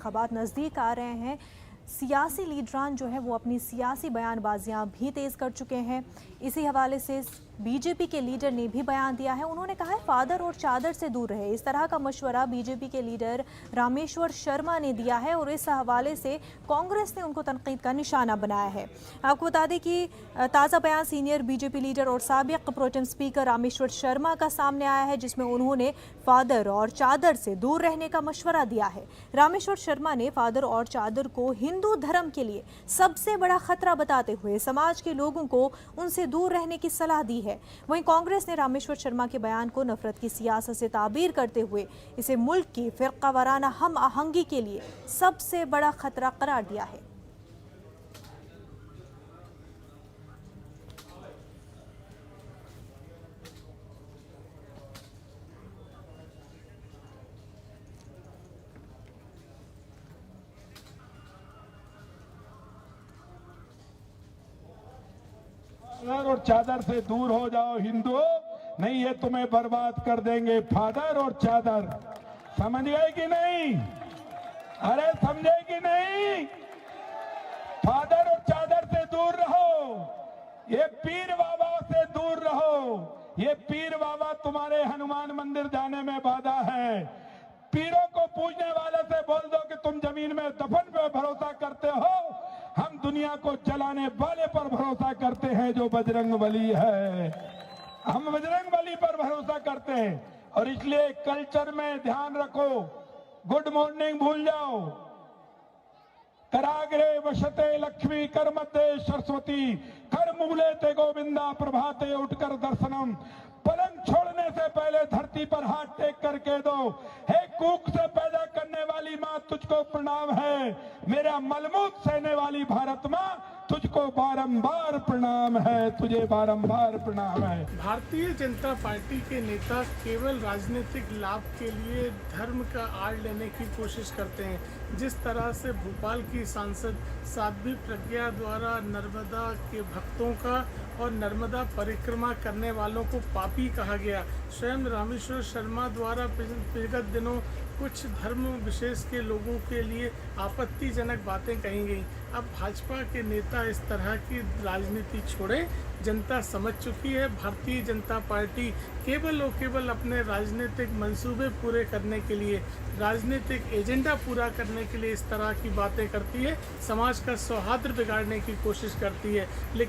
इंतखाबात नज़दीक आ रहे हैं। सियासी लीडरान जो है वो अपनी सियासी बयानबाजियां भी तेज़ कर चुके हैं। इसी हवाले से बीजेपी के लीडर ने भी बयान दिया है। उन्होंने कहा है फादर और चादर से दूर रहे। इस तरह का मशवरा बीजेपी के लीडर रामेश्वर शर्मा ने दिया है और इस हवाले से कांग्रेस ने उनको तनकीद का निशाना बनाया है। आपको बता दें कि ताज़ा बयान सीनियर बीजेपी लीडर और साबिक प्रोटेम स्पीकर रामेश्वर शर्मा का सामने आया है, जिसमें उन्होंने फादर और चादर से दूर रहने का मशवरा दिया है। रामेश्वर शर्मा ने फादर और चादर को हिंदू धर्म के लिए सबसे बड़ा खतरा बताते हुए समाज के लोगों को उनसे दूर रहने की सलाह दी है। वहीं कांग्रेस ने रामेश्वर शर्मा के बयान को नफरत की सियासत से ताबीर करते हुए इसे मुल्क की फिरका वाराना हम आहंगी के लिए सबसे बड़ा खतरा करार दिया है। और चादर से दूर हो जाओ हिंदू, नहीं ये तुम्हें बर्बाद कर देंगे। फादर और चादर, समझ गए कि नहीं? अरे समझे कि नहीं? फादर और चादर से दूर रहो, ये पीर बाबा से दूर रहो। ये पीर बाबा तुम्हारे हनुमान मंदिर जाने में बाधा है। पीरों को पूजने वाले से बोल दो कि तुम जमीन में दफन पे भरोसा करते हो, हम दुनिया को जलाने वाले पर भरोसा करते हैं जो बजरंग बली है। हम बजरंग बली पर भरोसा करते हैं और इसलिए कल्चर में ध्यान रखो। गुड मॉर्निंग भूल जाओ। कराग्रे वशते लक्ष्मी करमते सरस्वती कर मूले ते गोविंदा प्रभाते उठकर दर्शनम। पलंग छोड़ने से पहले धरती पर हाथ टेक करके दो, हे कूक से पैदा करने वाली माँ तुझको प्रणाम है। मेरा मलमूत सहने वाली भारत माँ तुझको बारंबार प्रणाम है, तुझे बारंबार प्रणाम है। भारतीय जनता पार्टी के नेता केवल राजनीतिक लाभ के लिए धर्म का आड़ लेने की कोशिश करते हैं। जिस तरह से भोपाल की सांसद साध्वी प्रज्ञा द्वारा नर्मदा के भक्तों का और नर्मदा परिक्रमा करने वालों को पापी कहा गया, स्वयं रामेश्वर शर्मा द्वारा विगत दिनों कुछ धर्म विशेष के लोगों के लिए आपत्तिजनक बातें कही गई। अब भाजपा के नेता इस तरह की राजनीति छोड़े। जनता समझ चुकी है भारतीय जनता पार्टी केवल और केवल अपने राजनीतिक मंसूबे पूरे करने के लिए, राजनीतिक एजेंडा पूरा करने के लिए इस तरह की बातें करती है, समाज का सौहार्द बिगाड़ने की कोशिश करती है। लेकिन